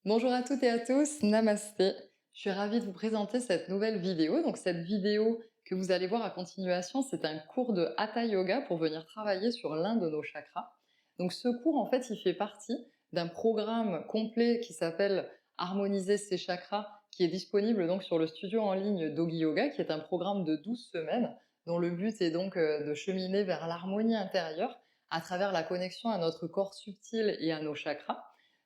Bonjour à toutes et à tous, namasté. Je suis ravie de vous présenter cette nouvelle vidéo. Donc cette vidéo que vous allez voir à continuation, c'est un cours de Hatha Yoga pour venir travailler sur l'un de nos chakras. Donc ce cours, en fait, il fait partie d'un programme complet qui s'appelle Harmoniser ses chakras, qui est disponible donc sur le studio en ligne Dogi Yoga, qui est un programme de 12 semaines, dont le but est donc de cheminer vers l'harmonie intérieure à travers la connexion à notre corps subtil et à nos chakras.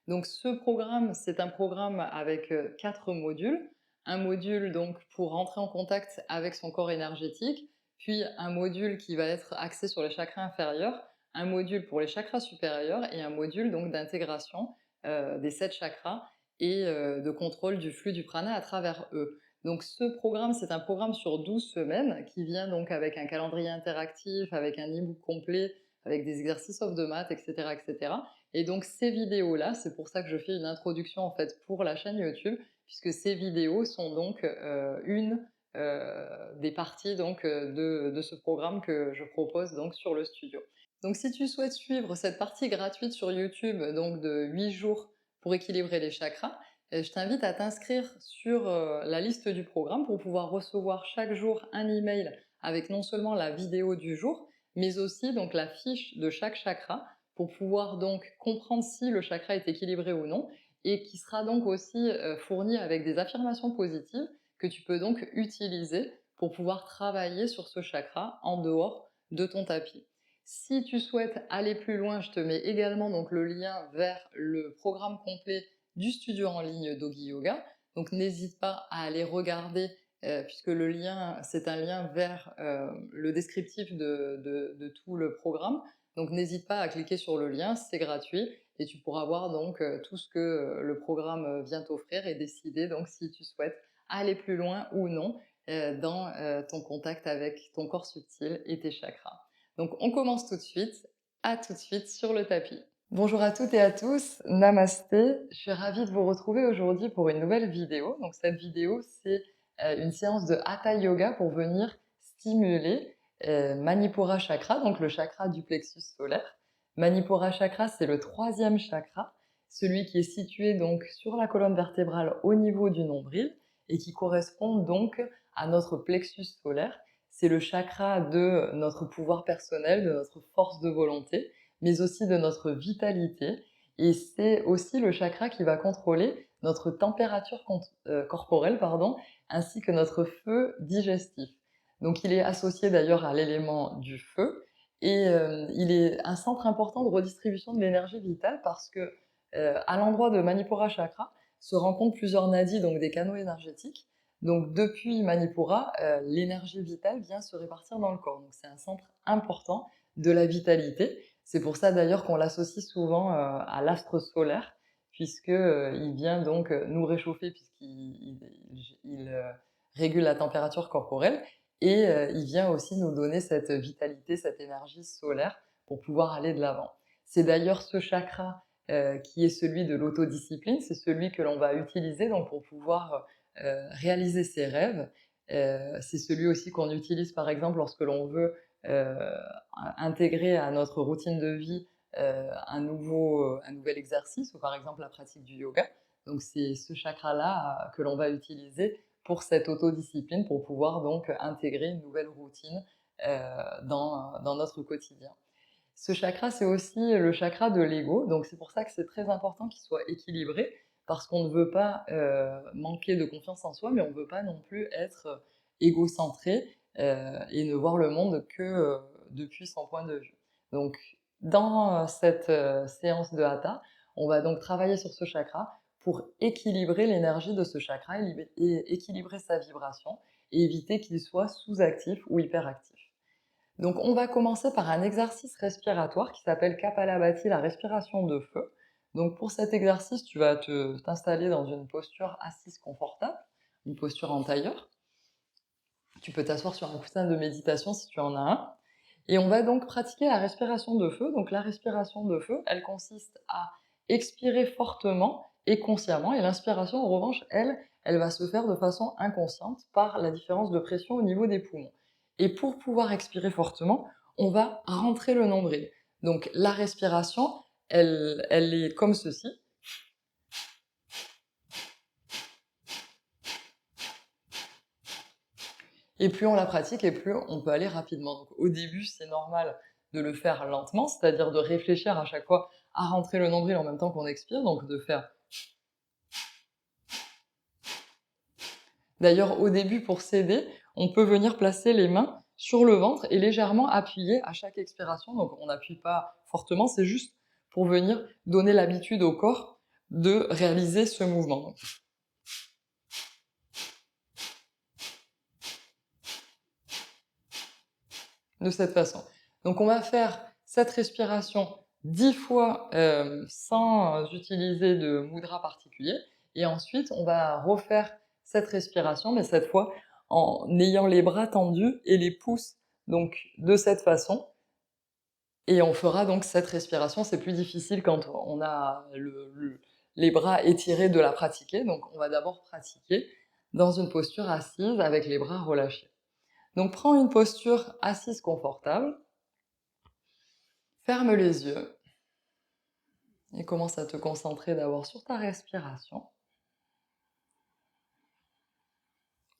Donc ce programme, c'est un programme avec 4 modules. Un module donc pour rentrer en contact avec son corps énergétique, puis un module qui va être axé sur les chakras inférieurs, un module pour les chakras supérieurs et un module donc d'intégration des 7 chakras et de contrôle du flux du prana à travers eux. Donc ce programme, c'est un programme sur 12 semaines qui vient donc avec un calendrier interactif, avec un e-book complet, avec des exercices off de maths, etc., etc. Et donc ces vidéos-là, c'est pour ça que je fais une introduction en fait pour la chaîne YouTube, puisque ces vidéos sont donc une des parties donc de ce programme que je propose donc sur le studio. Donc si tu souhaites suivre cette partie gratuite sur YouTube donc de 8 jours pour équilibrer les chakras, je t'invite à t'inscrire sur la liste du programme pour pouvoir recevoir chaque jour un email avec non seulement la vidéo du jour, mais aussi donc la fiche de chaque chakra pour pouvoir donc comprendre si le chakra est équilibré ou non, et qui sera donc aussi fourni avec des affirmations positives que tu peux donc utiliser pour pouvoir travailler sur ce chakra en dehors de ton tapis. Si tu souhaites aller plus loin, je te mets également donc le lien vers le programme complet du studio en ligne Dogi Yoga. Donc n'hésite pas à aller regarder puisque le lien, c'est un lien vers le descriptif de tout le programme. Donc n'hésite pas à cliquer sur le lien, c'est gratuit et tu pourras voir donc tout ce que le programme vient t'offrir et décider donc si tu souhaites aller plus loin ou non dans ton contact avec ton corps subtil et tes chakras. Donc on commence tout de suite, à tout de suite sur le tapis. Bonjour à toutes et à tous, namasté. Je suis ravie de vous retrouver aujourd'hui pour une nouvelle vidéo. Donc cette vidéo, c'est une séance de Hatha Yoga pour venir stimuler Manipura Chakra, donc le chakra du plexus solaire. Manipura Chakra, c'est le troisième chakra, celui qui est situé donc sur la colonne vertébrale au niveau du nombril et qui correspond donc à notre plexus solaire. C'est le chakra de notre pouvoir personnel, de notre force de volonté, mais aussi de notre vitalité. Et c'est aussi le chakra qui va contrôler notre température corporelle, ainsi que notre feu digestif. Donc il est associé d'ailleurs à l'élément du feu et il est un centre important de redistribution de l'énergie vitale parce que à l'endroit de Manipura Chakra se rencontrent plusieurs nadis, donc des canaux énergétiques. Donc depuis Manipura, l'énergie vitale vient se répartir dans le corps. Donc c'est un centre important de la vitalité. C'est pour ça d'ailleurs qu'on l'associe souvent à l'astre solaire, puisque il vient donc nous réchauffer puisqu'il régule la température corporelle et il vient aussi nous donner cette vitalité, cette énergie solaire pour pouvoir aller de l'avant. C'est d'ailleurs ce chakra qui est celui de l'autodiscipline, c'est celui que l'on va utiliser donc pour pouvoir réaliser ses rêves. C'est celui aussi qu'on utilise par exemple lorsque l'on veut intégrer à notre routine de vie un nouvel exercice ou par exemple la pratique du yoga. Donc c'est ce chakra-là que l'on va utiliser pour cette autodiscipline, pour pouvoir donc intégrer une nouvelle routine dans notre quotidien. Ce chakra, c'est aussi le chakra de l'ego, donc c'est pour ça que c'est très important qu'il soit équilibré, parce qu'on ne veut pas manquer de confiance en soi, mais on ne veut pas non plus être égocentré et ne voir le monde que depuis son point de vue. Donc, dans cette séance de Hatha, on va donc travailler sur ce chakra pour équilibrer l'énergie de ce chakra et équilibrer sa vibration et éviter qu'il soit sous-actif ou hyperactif. Donc on va commencer par un exercice respiratoire qui s'appelle Kapalabhati, la respiration de feu. Donc pour cet exercice, tu vas t'installer dans une posture assise confortable, une posture en tailleur. Tu peux t'asseoir sur un coussin de méditation si tu en as un. Et on va donc pratiquer la respiration de feu. Donc la respiration de feu, elle consiste à expirer fortement et consciemment. Et l'inspiration, en revanche, elle va se faire de façon inconsciente par la différence de pression au niveau des poumons. Et pour pouvoir expirer fortement, on va rentrer le nombril. Donc la respiration, elle est comme ceci. Et plus on la pratique et plus on peut aller rapidement. Donc au début, c'est normal de le faire lentement, c'est-à-dire de réfléchir à chaque fois à rentrer le nombril en même temps qu'on expire, donc de faire. D'ailleurs, au début, pour s'aider, on peut venir placer les mains sur le ventre et légèrement appuyer à chaque expiration. Donc on n'appuie pas fortement, c'est juste pour venir donner l'habitude au corps de réaliser ce mouvement. De cette façon. Donc on va faire cette respiration 10 fois sans utiliser de mudra particulier. Et ensuite, on va refaire cette respiration, mais cette fois en ayant les bras tendus et les pouces donc de cette façon. Et on fera donc cette respiration. C'est plus difficile quand on a les bras étirés de la pratiquer. Donc on va d'abord pratiquer dans une posture assise avec les bras relâchés. Donc prends une posture assise confortable. Ferme les yeux et commence à te concentrer d'abord sur ta respiration.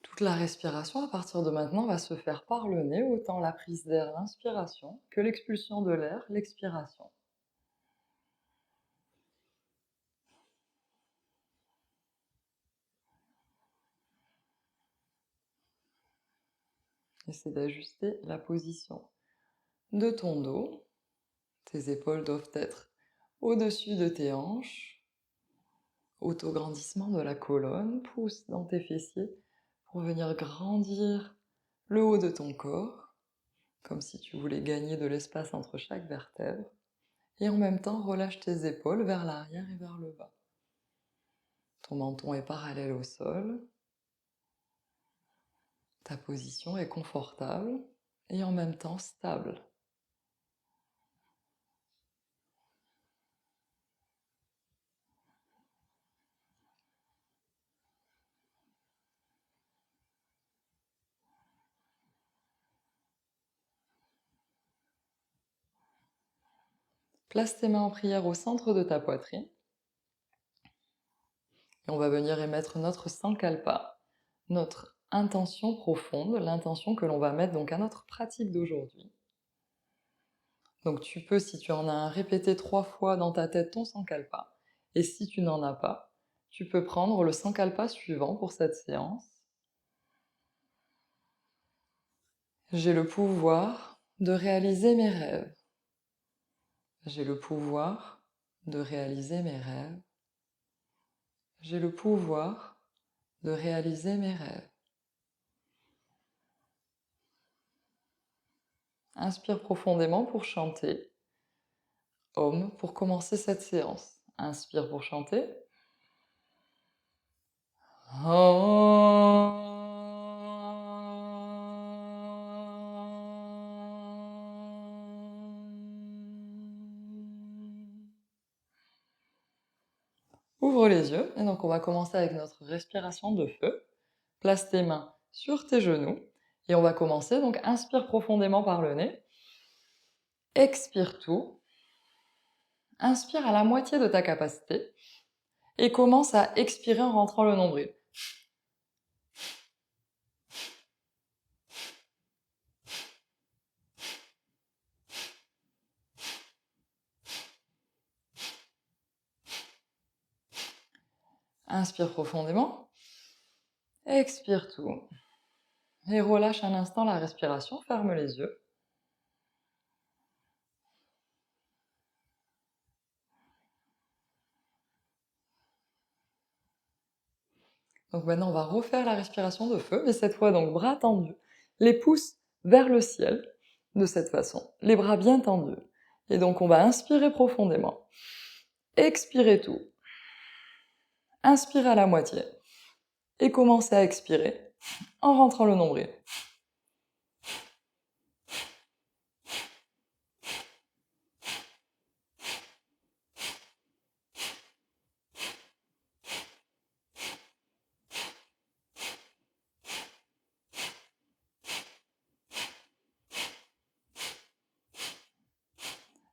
Toute la respiration, à partir de maintenant, va se faire par le nez, autant la prise d'air, l'inspiration, que l'expulsion de l'air, l'expiration. Essaie d'ajuster la position de ton dos. Tes épaules doivent être au-dessus de tes hanches. Autograndissement de la colonne, pousse dans tes fessiers pour venir grandir le haut de ton corps, comme si tu voulais gagner de l'espace entre chaque vertèbre. Et en même temps, relâche tes épaules vers l'arrière et vers le bas. Ton menton est parallèle au sol. Ta position est confortable et en même temps stable. Place tes mains en prière au centre de ta poitrine. Et on va venir émettre notre sankalpa, notre intention profonde, l'intention que l'on va mettre donc à notre pratique d'aujourd'hui. Donc tu peux, si tu en as un, répéter 3 fois dans ta tête ton sankalpa. Et si tu n'en as pas, tu peux prendre le sankalpa suivant pour cette séance. J'ai le pouvoir de réaliser mes rêves. J'ai le pouvoir de réaliser mes rêves. J'ai le pouvoir de réaliser mes rêves. Inspire profondément pour chanter. Om pour commencer cette séance. Inspire pour chanter. Om. Ouvre les yeux et donc on va commencer avec notre respiration de feu. Place tes mains sur tes genoux et on va commencer. Donc inspire profondément par le nez. Expire tout. Inspire à la moitié de ta capacité et commence à expirer en rentrant le nombril. Inspire profondément. Expire tout. Et relâche un instant la respiration, ferme les yeux. Donc maintenant, on va refaire la respiration de feu, mais cette fois, donc bras tendus, les pouces vers le ciel, de cette façon, les bras bien tendus. Et donc, on va inspirer profondément, expirer tout, inspirer à la moitié, et commencer à expirer en rentrant le nombril.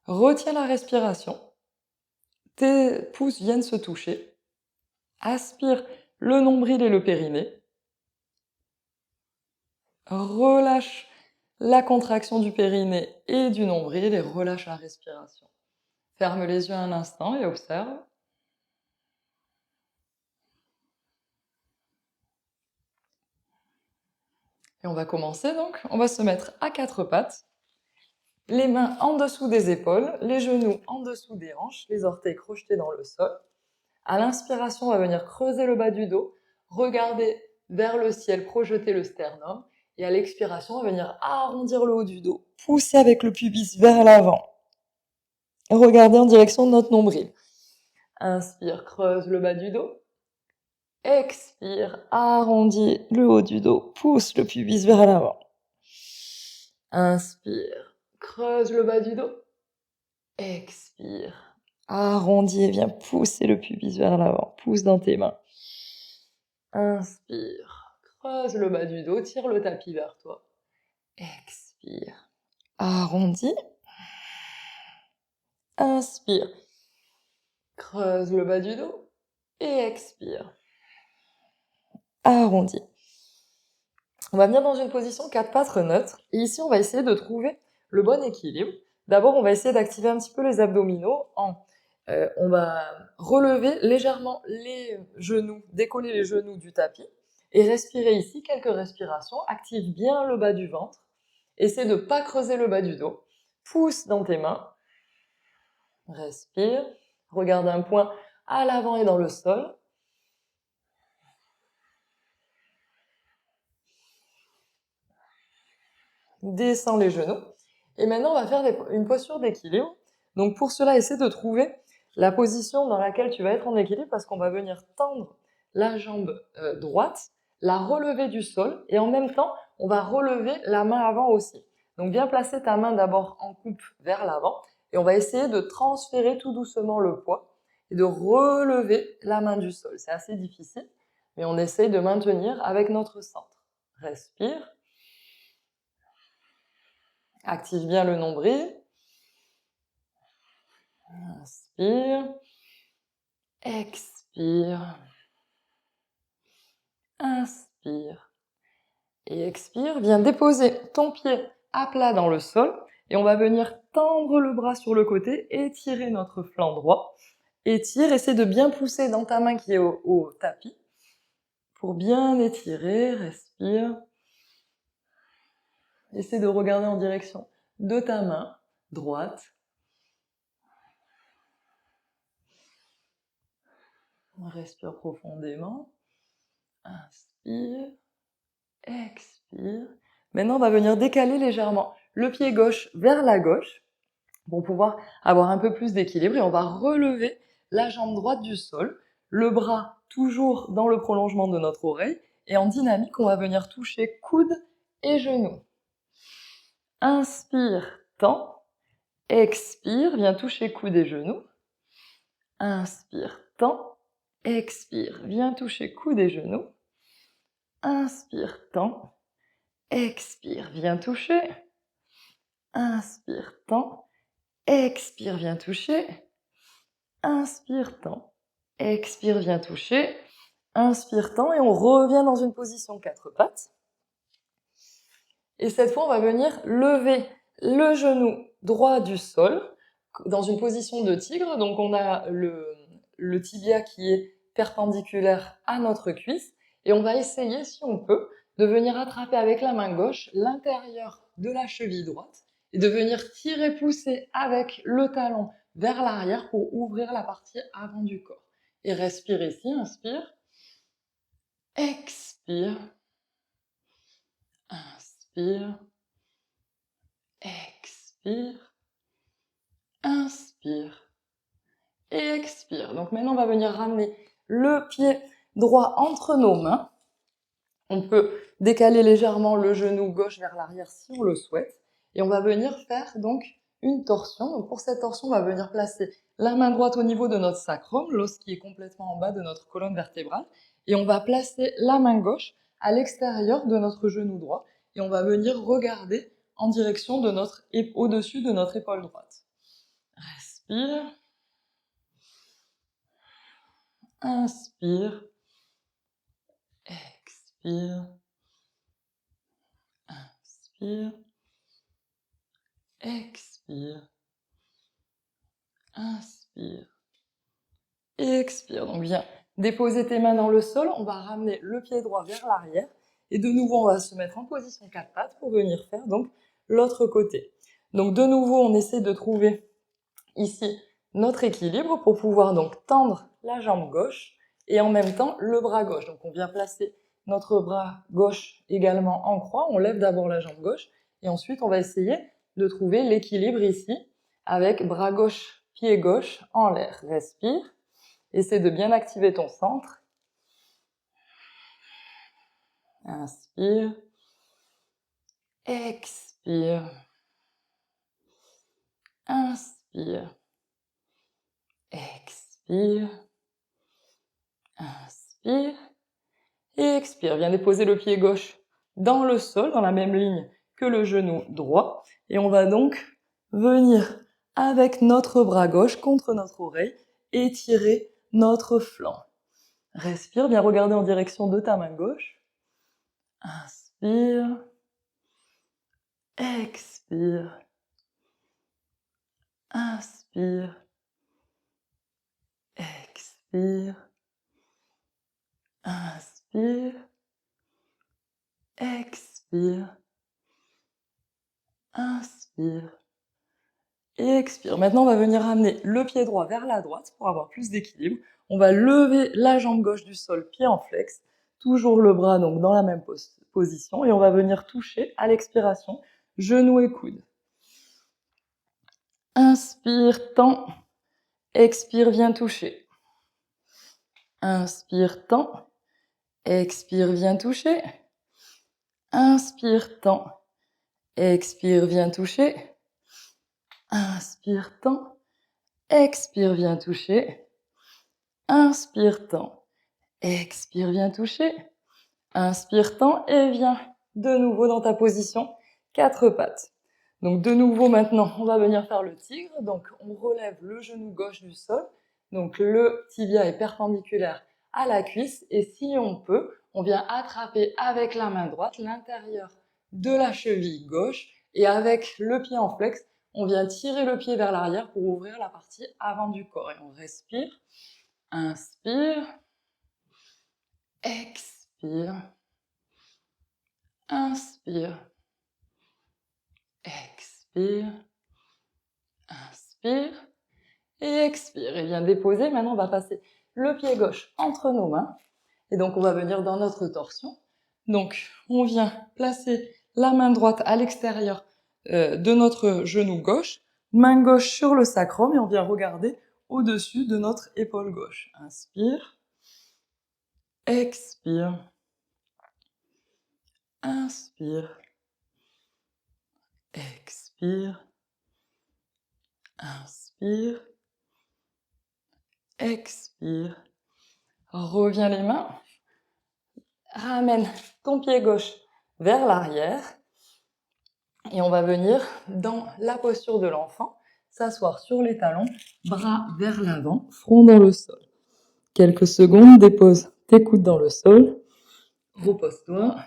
Retiens la respiration. Tes pouces viennent se toucher. Aspire le nombril et le périnée. Relâche la contraction du périnée et du nombril et relâche la respiration. Ferme les yeux un instant et observe. Et on va commencer donc. On va se mettre à quatre pattes, les mains en dessous des épaules, les genoux en dessous des hanches, les orteils crochetés dans le sol. À l'inspiration, on va venir creuser le bas du dos, regarder vers le ciel, projeter le sternum. Et à l'expiration, on va venir arrondir le haut du dos, pousser avec le pubis vers l'avant. Regarder en direction de notre nombril. Inspire, creuse le bas du dos. Expire, arrondis le haut du dos, pousse le pubis vers l'avant. Inspire, creuse le bas du dos. Expire, arrondis et viens pousser le pubis vers l'avant. Pousse dans tes mains. Inspire, creuse le bas du dos, tire le tapis vers toi. Expire, arrondis. Inspire, creuse le bas du dos et expire. Arrondis. On va venir dans une position quatre pattes neutre. Et ici, on va essayer de trouver le bon équilibre. D'abord, on va essayer d'activer un petit peu les abdominaux. On va relever légèrement les genoux, décoller les genoux du tapis et respirer ici quelques respirations. Active bien le bas du ventre. Essaie de ne pas creuser le bas du dos. Pousse dans tes mains. Respire. Regarde un point à l'avant et dans le sol. Descends les genoux. Et maintenant, on va faire une posture d'équilibre. Donc pour cela, essaie de trouver la position dans laquelle tu vas être en équilibre parce qu'on va venir tendre la jambe droite, la relever du sol et en même temps, on va relever la main avant aussi. Donc viens placer ta main d'abord en coupe vers l'avant et on va essayer de transférer tout doucement le poids et de relever la main du sol. C'est assez difficile, mais on essaye de maintenir avec notre centre. Respire. Active bien le nombril. Inspire. Expire. Inspire. Et expire. Viens déposer ton pied à plat dans le sol. Et on va venir tendre le bras sur le côté, étirer notre flanc droit. Étire, essaie de bien pousser dans ta main qui est au tapis. Pour bien étirer, respire. Essaie de regarder en direction de ta main droite. Respire profondément. Inspire. Expire. Maintenant, on va venir décaler légèrement le pied gauche vers la gauche pour pouvoir avoir un peu plus d'équilibre et on va relever la jambe droite du sol, le bras toujours dans le prolongement de notre oreille et en dynamique, on va venir toucher coude et genoux. Inspire, tends. Expire, viens toucher coude et genoux. Inspire, tends. Expire, viens toucher coude et genoux. Inspire, tends. Expire, viens toucher. Inspire, tends. Expire, viens toucher. Inspire, tends. Expire, viens toucher. Inspire, tends. Et on revient dans une position quatre pattes. Et cette fois, on va venir lever le genou droit du sol dans une position de tigre. Donc, on a le tibia qui est perpendiculaire à notre cuisse. Et on va essayer, si on peut, de venir attraper avec la main gauche l'intérieur de la cheville droite et de venir tirer, pousser avec le talon vers l'arrière pour ouvrir la partie avant du corps. Et respire ici, inspire, expire, inspire, expire, inspire et expire. Donc maintenant, on va venir ramener le pied droit entre nos mains. On peut décaler légèrement le genou gauche vers l'arrière si on le souhaite. Et on va venir faire donc une torsion. Donc pour cette torsion, on va venir placer la main droite au niveau de notre sacrum, l'os qui est complètement en bas de notre colonne vertébrale. Et on va placer la main gauche à l'extérieur de notre genou droit. Et on va venir regarder en direction de au-dessus de notre épaule droite. Respire. Inspire. Expire. inspire, expire, inspire, expire. Donc viens déposer tes mains dans le sol, on va ramener le pied droit vers l'arrière et de nouveau on va se mettre en position quatre pattes pour venir faire donc l'autre côté. Donc de nouveau on essaie de trouver ici notre équilibre pour pouvoir donc tendre la jambe gauche et en même temps le bras gauche. Donc on vient placer notre bras gauche également en croix, on lève d'abord la jambe gauche et ensuite on va essayer de trouver l'équilibre ici avec bras gauche, pied gauche en l'air. Respire, essaie de bien activer ton centre. Inspire, expire, inspire, expire, inspire et expire. Viens déposer le pied gauche dans le sol, dans la même ligne que le genou droit. Et on va donc venir avec notre bras gauche contre notre oreille, étirer notre flanc. Respire, viens regarder en direction de ta main gauche. Inspire, expire, inspire, expire, inspire, expire, inspire et expire. Maintenant, on va venir ramener le pied droit vers la droite pour avoir plus d'équilibre. On va lever la jambe gauche du sol, pied en flex, toujours le bras donc dans la même position et on va venir toucher à l'expiration, genou et coude. Inspire, tends, expire, viens toucher. Inspire, tends, expire, viens toucher. Inspire, tends, expire, viens toucher. Inspire, tends, expire, viens toucher. Inspire, tends, expire, viens toucher. Inspire, tends et viens de nouveau dans ta position quatre pattes. Donc de nouveau maintenant, on va venir faire le tigre. Donc on relève le genou gauche du sol. Donc le tibia est perpendiculaire à la cuisse et si on peut, on vient attraper avec la main droite l'intérieur de la cheville gauche et avec le pied en flex, on vient tirer le pied vers l'arrière pour ouvrir la partie avant du corps. Et on respire, inspire, expire, inspire, expire, inspire et expire. Et viens déposer. Maintenant, on va passer le pied gauche entre nos mains. Et donc, on va venir dans notre torsion. Donc, on vient placer la main droite à l'extérieur de notre genou gauche, main gauche sur le sacrum et on vient regarder au-dessus de notre épaule gauche. Inspire, expire, inspire, expire, inspire, expire. Reviens les mains. Ramène ton pied gauche vers l'arrière. Et on va venir dans la posture de l'enfant, s'asseoir sur les talons, bras vers l'avant, front dans le sol. Quelques secondes, dépose tes coudes dans le sol, repose-toi.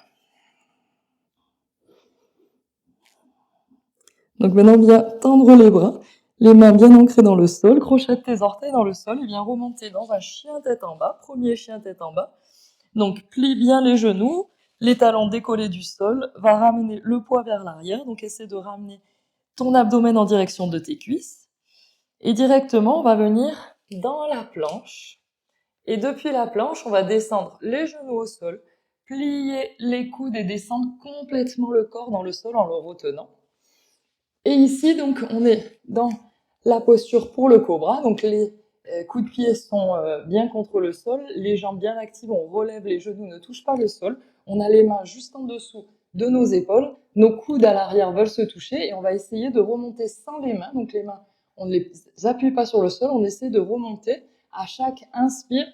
Donc maintenant, viens tendre les bras, les mains bien ancrées dans le sol, crochette tes orteils dans le sol et viens remonter dans un chien tête en bas, premier chien tête en bas. Donc plie bien les genoux, les talons décollés du sol, va ramener le poids vers l'arrière, donc essaie de ramener ton abdomen en direction de tes cuisses. Et directement, on va venir dans la planche. Et depuis la planche, on va descendre les genoux au sol, plier les coudes et descendre complètement le corps dans le sol en le retenant. Et ici, donc, on est dans la posture pour le cobra. Donc, les coups de pied sont bien contre le sol, les jambes bien actives, on relève les genoux, ne touchent pas le sol. On a les mains juste en dessous de nos épaules. Nos coudes à l'arrière veulent se toucher et on va essayer de remonter sans les mains. Donc, les mains, on ne les appuie pas sur le sol, on essaie de remonter. À chaque inspire,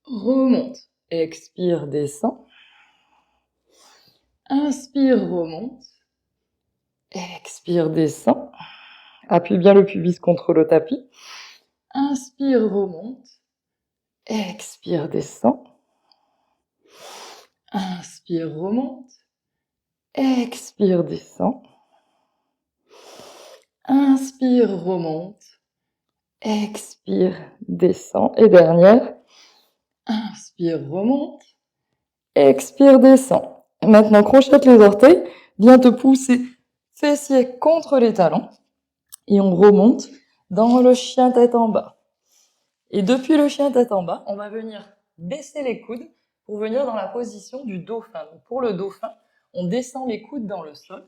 remonte. Expire, descend. Inspire, remonte. Expire, descend. Appuie bien le pubis contre le tapis. Inspire, remonte. Expire, descend. Inspire, remonte. Expire, descend. Inspire, remonte. Expire, descend. Et dernière. Inspire, remonte. Expire, descend. Maintenant, crochette les orteils. Viens te pousser fessiers contre les talons. Et on remonte dans le chien tête en bas. Et depuis le chien tête en bas, on va venir baisser les coudes pour venir dans la position du dauphin. Donc pour le dauphin, on descend les coudes dans le sol.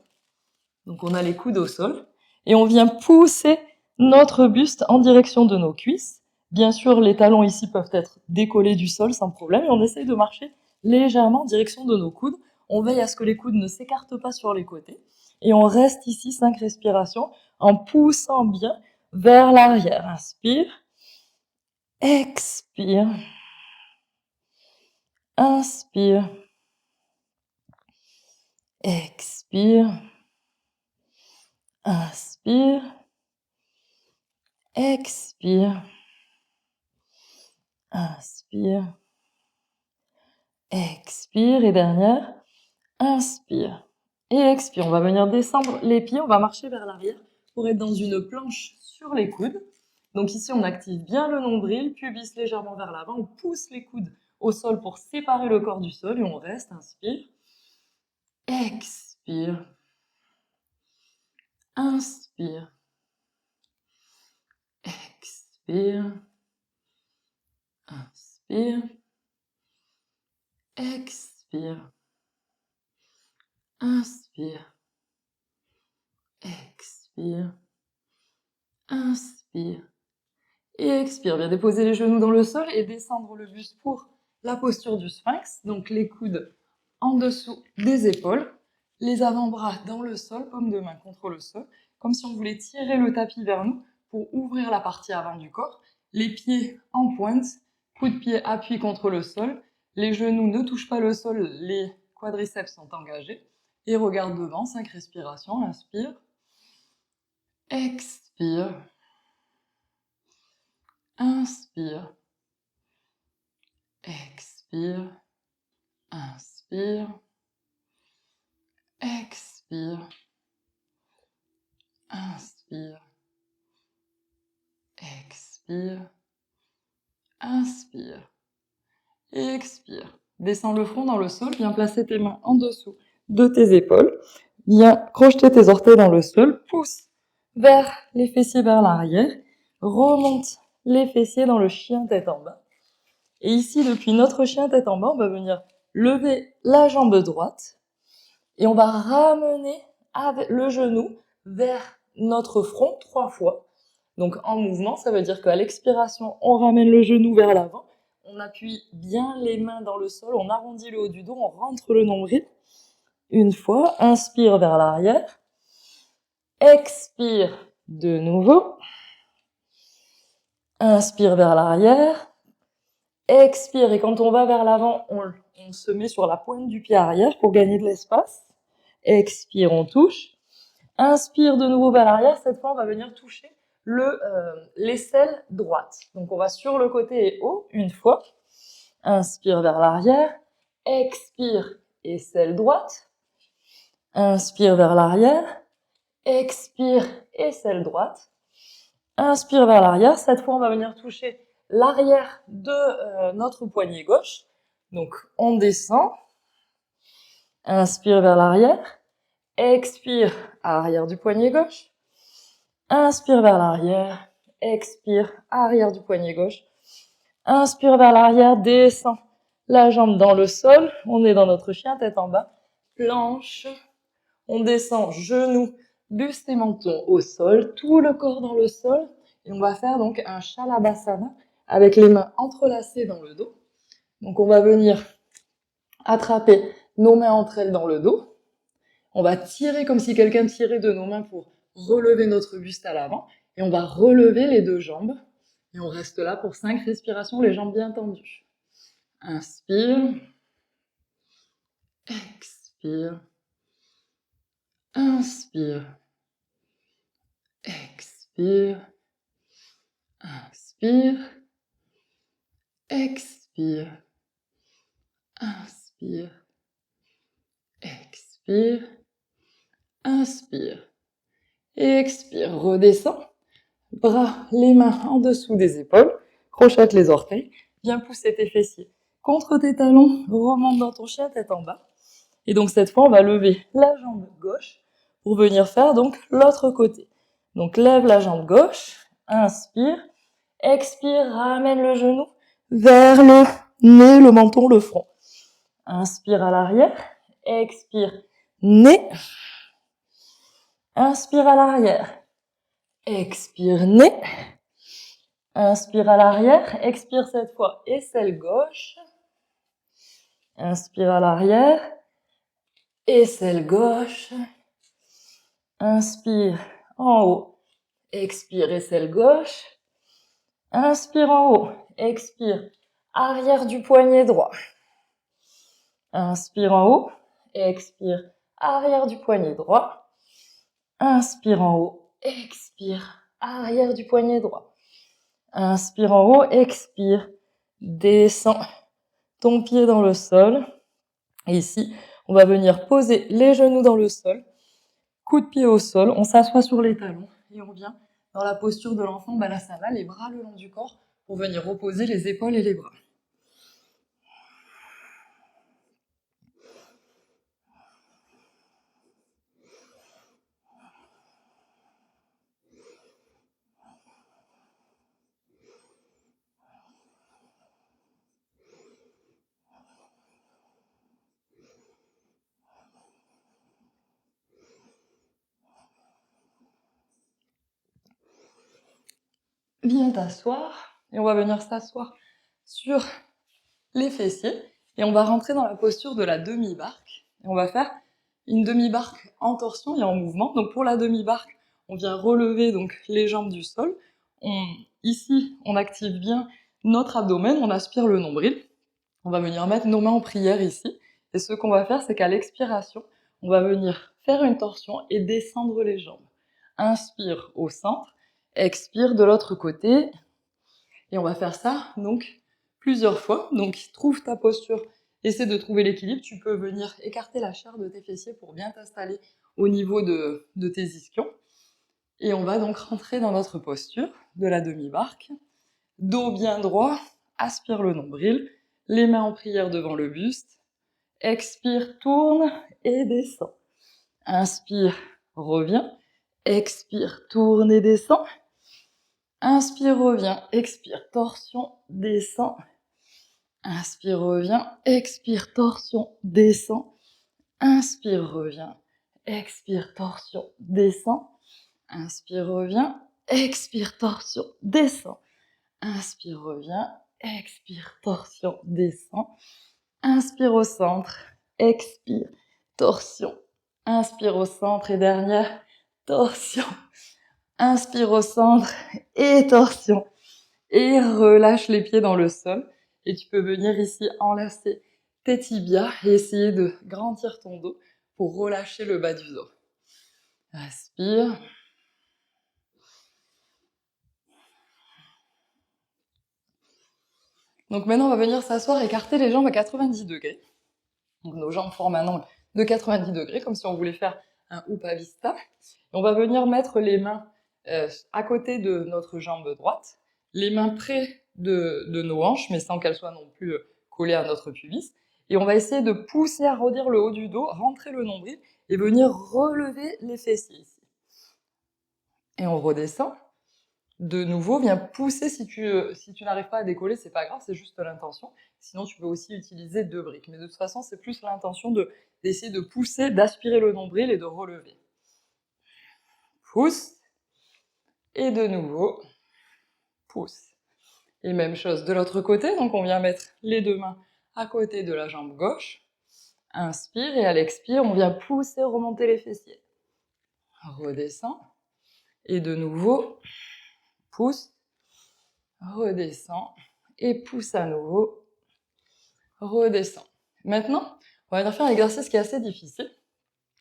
Donc on a les coudes au sol. Et on vient pousser notre buste en direction de nos cuisses. Bien sûr, les talons ici peuvent être décollés du sol sans problème. Et on essaye de marcher légèrement en direction de nos coudes. On veille à ce que les coudes ne s'écartent pas sur les côtés. Et on reste ici 5 respirations en poussant bien vers l'arrière. Inspire. Expire. Inspire. Expire. Inspire. Expire. Inspire. Expire. Et dernière. Inspire. Et expire. On va venir descendre les pieds. On va marcher vers l'arrière pour être dans une planche sur les coudes. Donc ici, on active bien le nombril, pubis légèrement vers l'avant. On pousse les coudes au sol pour séparer le corps du sol et on reste. Inspire. Expire. Inspire. Expire. Inspire. Expire. Inspire. Expire. Inspire. Et expire. Viens déposer les genoux dans le sol et descendre le buste pour la posture du sphinx. Donc les coudes en dessous des épaules. Les avant-bras dans le sol, paume de main contre le sol. Comme si on voulait tirer le tapis vers nous pour ouvrir la partie avant du corps. Les pieds en pointe. Coup de pied appui contre le sol. Les genoux ne touchent pas le sol. Les quadriceps sont engagés. Et regarde devant. 5 respirations. Inspire. Expire. Inspire. Expire. Inspire. Expire. Inspire. Expire. Inspire. Et expire. Descends le front dans le sol. Viens placer tes mains en dessous de tes épaules. Viens crocheter tes orteils dans le sol. Pousse vers les fessiers vers l'arrière. Remonte les fessiers dans le chien tête en bas. Et ici, depuis notre chien tête en bas, on va venir lever la jambe droite. Et on va ramener le genou vers notre front 3 fois. Donc en mouvement, ça veut dire qu'à l'expiration, on ramène le genou vers l'avant. On appuie bien les mains dans le sol, on arrondit le haut du dos, on rentre le nombril. Une fois, inspire vers l'arrière. Expire de nouveau. Inspire vers l'arrière. Expire, et quand on va vers l'avant, on se met sur la pointe du pied arrière pour gagner de l'espace. Expire, on touche. Inspire de nouveau vers l'arrière. Cette fois, on va venir toucher l'aisselle droite. Donc, on va sur le côté et haut, une fois. Inspire vers l'arrière. Expire, aisselle droite. Inspire vers l'arrière. Expire, aisselle droite. Inspire vers l'arrière. Cette fois, on va venir toucher l'arrière de notre poignet gauche. Donc, on descend. Inspire vers l'arrière. Expire, arrière du poignet gauche. Inspire vers l'arrière. Expire, arrière du poignet gauche. Inspire vers l'arrière, descend la jambe dans le sol. On est dans notre chien tête en bas. Planche. On descend genou, buste et menton au sol. Tout le corps dans le sol. Et on va faire donc un Shalabhasana avec les mains entrelacées dans le dos. Donc on va venir attraper nos mains entre elles dans le dos. On va tirer comme si quelqu'un tirait de nos mains pour relever notre buste à l'avant. Et on va relever les deux jambes. Et on reste là pour 5 respirations, les jambes bien tendues. Inspire. Expire. Inspire. Expire. Inspire. Expire. Inspire. Expire. Inspire. Expire, redescends. Bras, les mains en dessous des épaules. Crochette les orteils. Viens pousser tes fessiers contre tes talons. Remonte dans ton chien, tête en bas. Et donc cette fois, on va lever la jambe gauche pour venir faire donc l'autre côté. Donc lève la jambe gauche. Inspire. Expire, ramène le genou vers le nez, le menton, le front. Inspire à l'arrière. Expire, nez. Inspire à l'arrière. Expire, nez. Inspire à l'arrière. Expire cette fois, aisselle gauche. Inspire à l'arrière. Aisselle gauche. Inspire en haut. Expire, aisselle gauche. Inspire en haut. Expire, arrière du poignet droit. Inspire en haut. Expire, arrière du poignet droit. Inspire en haut. Expire, arrière du poignet droit. Inspire en haut. Expire, descends ton pied dans le sol. Et ici, on va venir poser les genoux dans le sol. Coup de pied au sol. On s'assoit sur les talons et on vient dans la posture de l'enfant Balasana, les bras le long du corps pour venir reposer les épaules et les bras. Viens t'asseoir et on va venir s'asseoir sur les fessiers et on va rentrer dans la posture de la demi-barque et on va faire une demi-barque en torsion et en mouvement. Donc pour la demi-barque, on vient relever donc les jambes du sol. Ici, on active bien notre abdomen, on aspire le nombril. On va venir mettre nos mains en prière ici et ce qu'on va faire, c'est qu'à l'expiration, on va venir faire une torsion et descendre les jambes. Inspire au centre. Expire de l'autre côté. Et on va faire ça, donc, plusieurs fois. Donc, trouve ta posture. Essaie de trouver l'équilibre. Tu peux venir écarter la chair de tes fessiers pour bien t'installer au niveau de tes ischions. Et on va donc rentrer dans notre posture de la demi-barque. Dos bien droit. Aspire le nombril. Les mains en prière devant le buste. Expire, tourne et descend. Inspire, reviens. Expire, tourne et descend. Inspire, reviens, expire, torsion, descend. Inspire, reviens, expire, torsion, descend. Inspire, reviens, expire, torsion, descend. Inspire, reviens, expire, torsion, descend. Inspire, reviens, expire, torsion, descend. Inspire au centre, expire, torsion. Inspire au centre et dernière, torsion. Inspire au centre et torsion. Et relâche les pieds dans le sol. Et tu peux venir ici enlacer tes tibias et essayer de grandir ton dos pour relâcher le bas du dos. Inspire. Donc maintenant, on va venir s'asseoir, écarter les jambes à 90 degrés. Donc nos jambes forment un angle de 90 degrés, comme si on voulait faire un Upavista. Et on va venir mettre les mains à côté de notre jambe droite, les mains près de nos hanches, mais sans qu'elles soient non plus collées à notre pubis. Et on va essayer de pousser, arrondir le haut du dos, rentrer le nombril et venir relever les fessiers ici. Et on redescend. De nouveau, viens pousser. Si tu n'arrives pas à décoller, c'est pas grave, c'est juste l'intention. Sinon, tu peux aussi utiliser 2 briques. Mais de toute façon, c'est plus l'intention d'essayer de pousser, d'aspirer le nombril et de relever. Pousse. Et de nouveau, pousse. Et même chose de l'autre côté, donc on vient mettre les 2 mains à côté de la jambe gauche. Inspire et à l'expire, on vient pousser, remonter les fessiers. Redescend. Et de nouveau, pousse, redescend et pousse à nouveau, redescend. Maintenant, on va venir faire un exercice qui est assez difficile.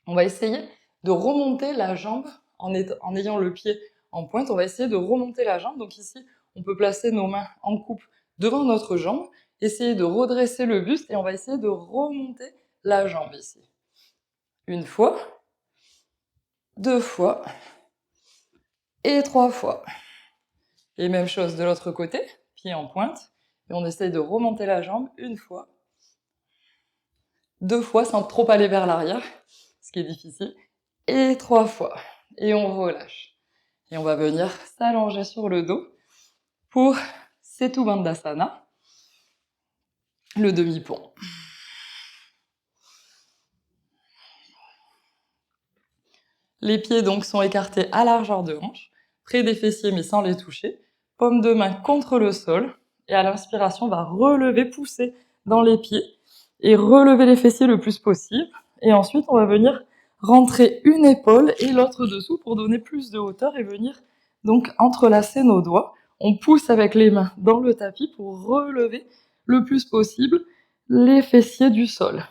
On va essayer de remonter la jambe en ayant le pied en pointe. On va essayer de remonter la jambe. Donc ici, on peut placer nos mains en coupe devant notre jambe, essayer de redresser le buste et on va essayer de remonter la jambe ici. Une fois, 2 fois et 3 fois. Et même chose de l'autre côté, pied en pointe, et on essaye de remonter la jambe 1 fois, 2 fois sans trop aller vers l'arrière, ce qui est difficile, et 3 fois. Et on relâche. Et on va venir s'allonger sur le dos pour Setu Bandhasana, le demi-pont. Les pieds donc sont écartés à largeur de hanche, près des fessiers mais sans les toucher, paume de main contre le sol, et à l'inspiration, on va relever, pousser dans les pieds, et relever les fessiers le plus possible, et ensuite on va venir rentrer une épaule et l'autre dessous pour donner plus de hauteur et venir donc entrelacer nos doigts. On pousse avec les mains dans le tapis pour relever le plus possible les fessiers du sol.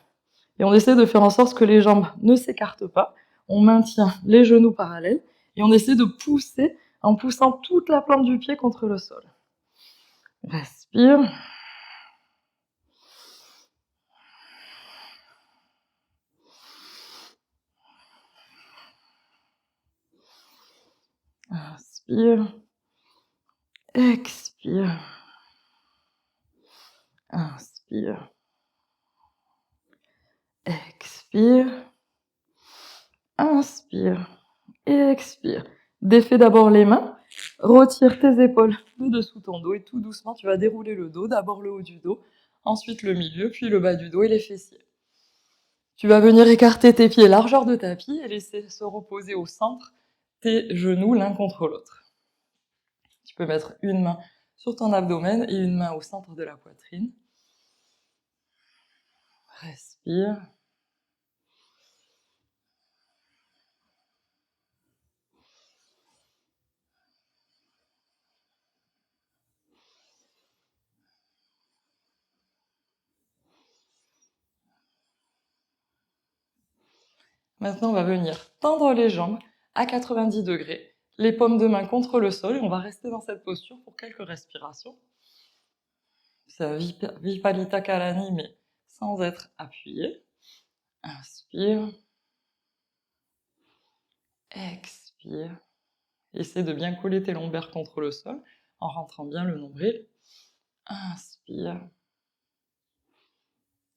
Et on essaie de faire en sorte que les jambes ne s'écartent pas. On maintient les genoux parallèles et on essaie de pousser en poussant toute la plante du pied contre le sol. Respire. Inspire. Expire. Inspire. Expire. Inspire. Et expire. Défais d'abord les mains. Retire tes épaules de dessous ton dos et tout doucement, tu vas dérouler le dos. D'abord le haut du dos, ensuite le milieu, puis le bas du dos et les fessiers. Tu vas venir écarter tes pieds largeur de tapis et laisser se reposer au centre tes genoux l'un contre l'autre. Tu peux mettre une main sur ton abdomen et une main au centre de la poitrine. Respire. Maintenant, on va venir tendre les jambes à 90 degrés, les paumes de main contre le sol, et on va rester dans cette posture pour quelques respirations. C'est Viparita Kalani, mais sans être appuyé. Inspire. Expire. Essaie de bien coller tes lombaires contre le sol en rentrant bien le nombril. Inspire.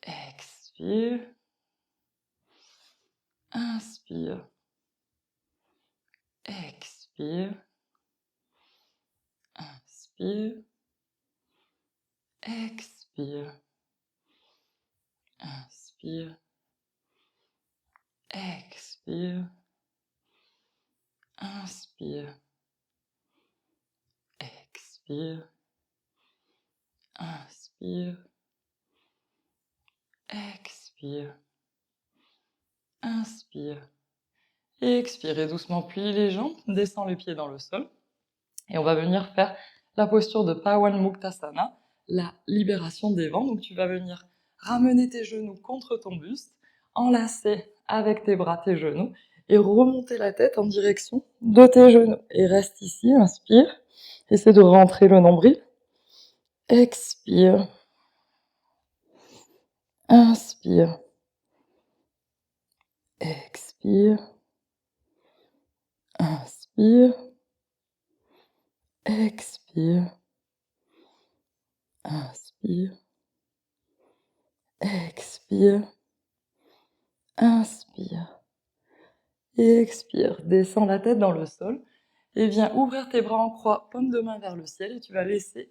Expire. Inspire. Expire. Inspire. Expire. Inspire. Expire. Inspire. Expire. Inspire. Expire. Inspire. Et expire. Et doucement plie les jambes, descends les pieds dans le sol. Et on va venir faire la posture de Pawan Muktasana, la libération des vents. Donc tu vas venir ramener tes genoux contre ton buste, enlacer avec tes bras tes genoux et remonter la tête en direction de tes genoux. Et reste ici, inspire. Essaie de rentrer le nombril. Expire. Inspire. Expire. Inspire. Expire. Inspire. Expire. Inspire. Et expire. Descends la tête dans le sol et viens ouvrir tes bras en croix, paume de main vers le ciel, et tu vas laisser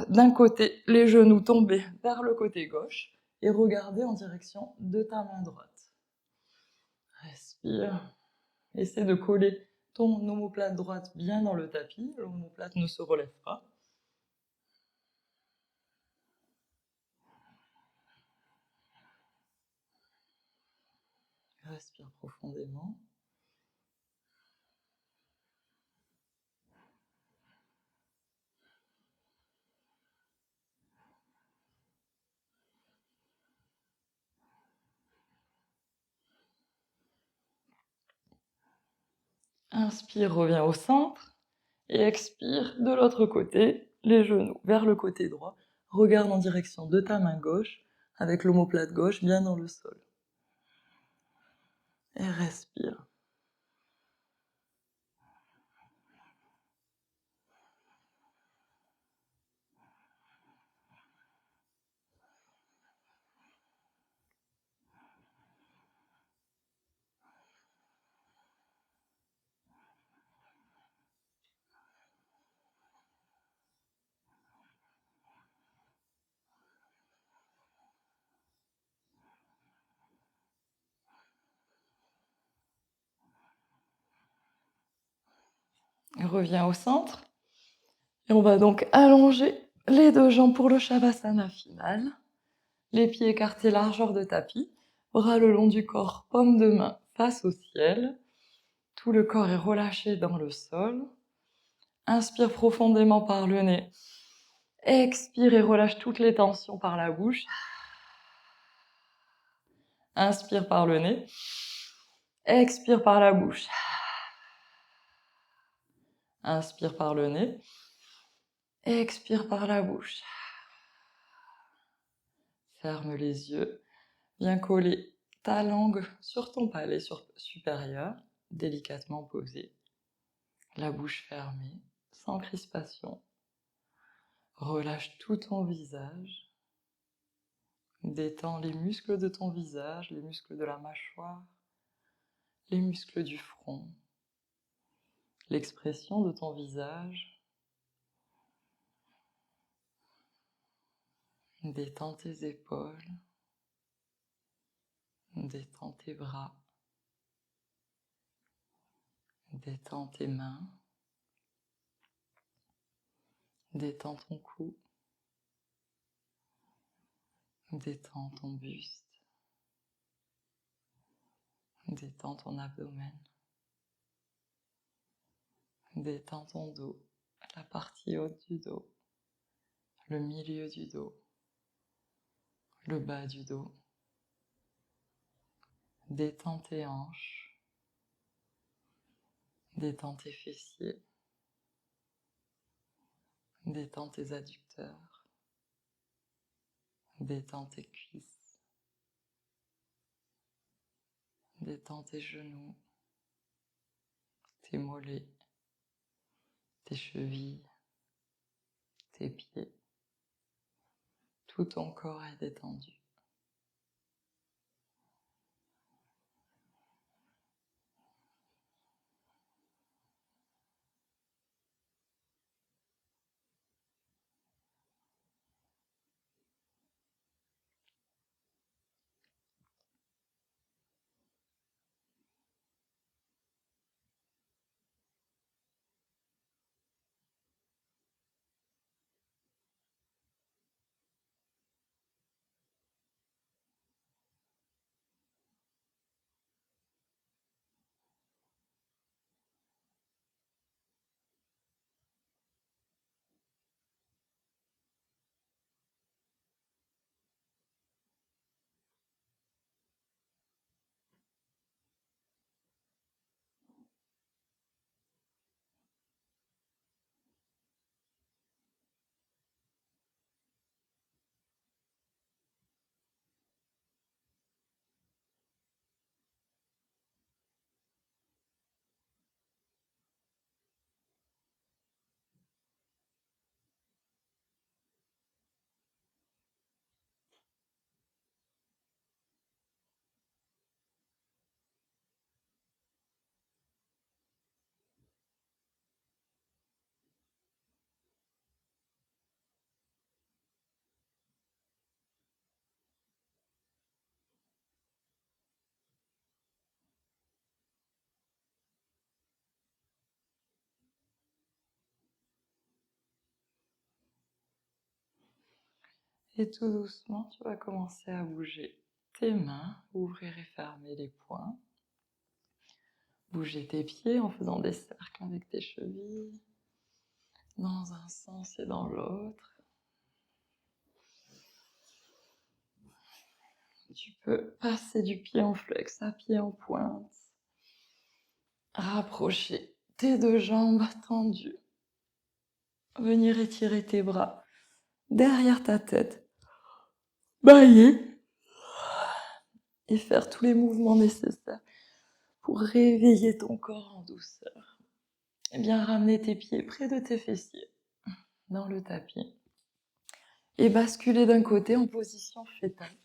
d'un côté les genoux tomber vers le côté gauche et regarder en direction de ta main droite. Respire. Essaie de coller ton omoplate droite bien dans le tapis. L'omoplate ne se relève pas. Respire profondément. Inspire, reviens au centre. Et expire de l'autre côté, les genoux vers le côté droit. Regarde en direction de ta main gauche, avec l'omoplate gauche bien dans le sol. Et respire. Reviens au centre. Et on va donc allonger les deux jambes pour le Shavasana final. Les pieds écartés largeur de tapis. Bras le long du corps, paume de main face au ciel. Tout le corps est relâché dans le sol. Inspire profondément par le nez. Expire et relâche toutes les tensions par la bouche. Inspire par le nez. Expire par la bouche. Inspire par le nez. Expire par la bouche. Ferme les yeux. Viens coller ta langue sur ton palais supérieur, délicatement posé. La bouche fermée, sans crispation. Relâche tout ton visage. Détends les muscles de ton visage, les muscles de la mâchoire, les muscles du front, l'expression de ton visage. Détends tes épaules, détends tes bras, détends tes mains, détends ton cou, détends ton buste, détends ton abdomen, détends ton dos, la partie haute du dos, le milieu du dos, le bas du dos. Détends tes hanches, détends tes fessiers, détends tes adducteurs, détends tes cuisses, détends tes genoux, tes mollets, tes chevilles, tes pieds. Tout ton corps est détendu. Et tout doucement, tu vas commencer à bouger tes mains, ouvrir et fermer les poings. Bouger tes pieds en faisant des cercles avec tes chevilles, dans un sens et dans l'autre. Tu peux passer du pied en flex à pied en pointe. Rapprocher tes deux jambes tendues. Venir étirer tes bras derrière ta tête. Bailler. Et faire tous les mouvements nécessaires pour réveiller ton corps en douceur. Et bien ramener tes pieds près de tes fessiers, dans le tapis. Et basculer d'un côté en position fétale.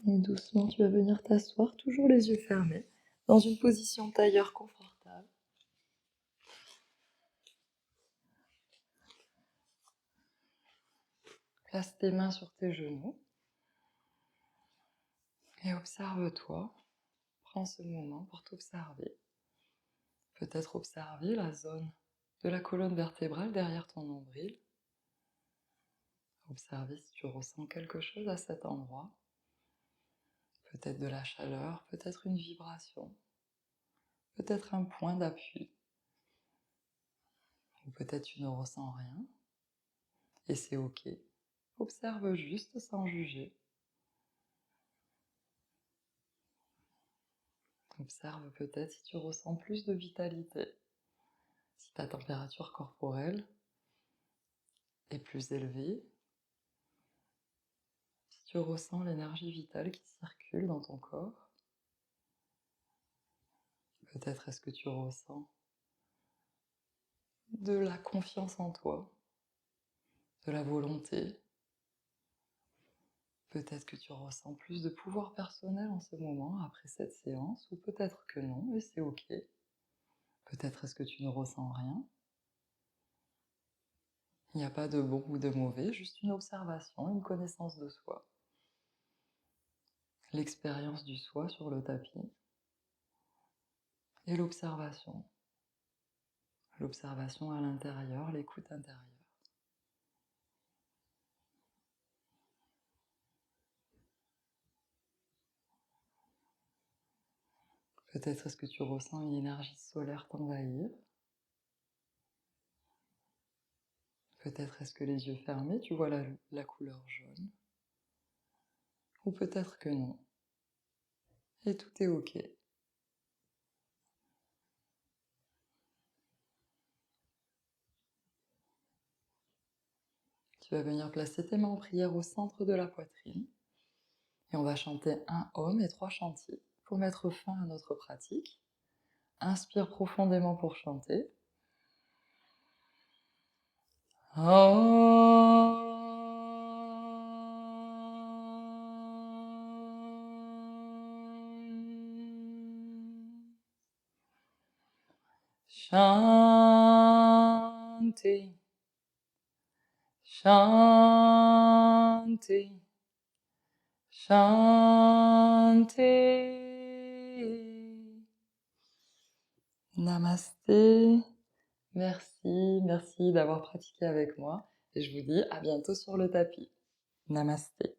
Et doucement, tu vas venir t'asseoir, toujours les yeux fermés, dans une position tailleur confortable. Place tes mains sur tes genoux et observe-toi. Prends ce moment pour t'observer. Peut-être observer la zone de la colonne vertébrale derrière ton nombril. Observer si tu ressens quelque chose à cet endroit. Peut-être de la chaleur, peut-être une vibration, peut-être un point d'appui. Ou peut-être tu ne ressens rien. Et c'est ok. Observe juste sans juger. Observe peut-être si tu ressens plus de vitalité, si ta température corporelle est plus élevée, si tu ressens l'énergie vitale qui circule dans ton corps. Peut-être est-ce que tu ressens de la confiance en toi, de la volonté. Peut-être que tu ressens plus de pouvoir personnel en ce moment après cette séance, ou peut-être que non, et c'est ok. Peut-être est-ce que tu ne ressens rien. Il n'y a pas de bon ou de mauvais, juste une observation, une connaissance de soi. L'expérience du soi sur le tapis et l'observation. L'observation à l'intérieur, l'écoute intérieure. Peut-être est-ce que tu ressens une énergie solaire t'envahir. Peut-être est-ce que les yeux fermés, tu vois la couleur jaune. Ou peut-être que non. Et tout est ok. Tu vas venir placer tes mains en prière au centre de la poitrine. Et on va chanter un Om et 3 chantiers pour mettre fin à notre pratique. Inspire profondément pour chanter. Shanti, Shanti, Shanti. Namasté. Merci d'avoir pratiqué avec moi et je vous dis à bientôt sur le tapis. Namasté.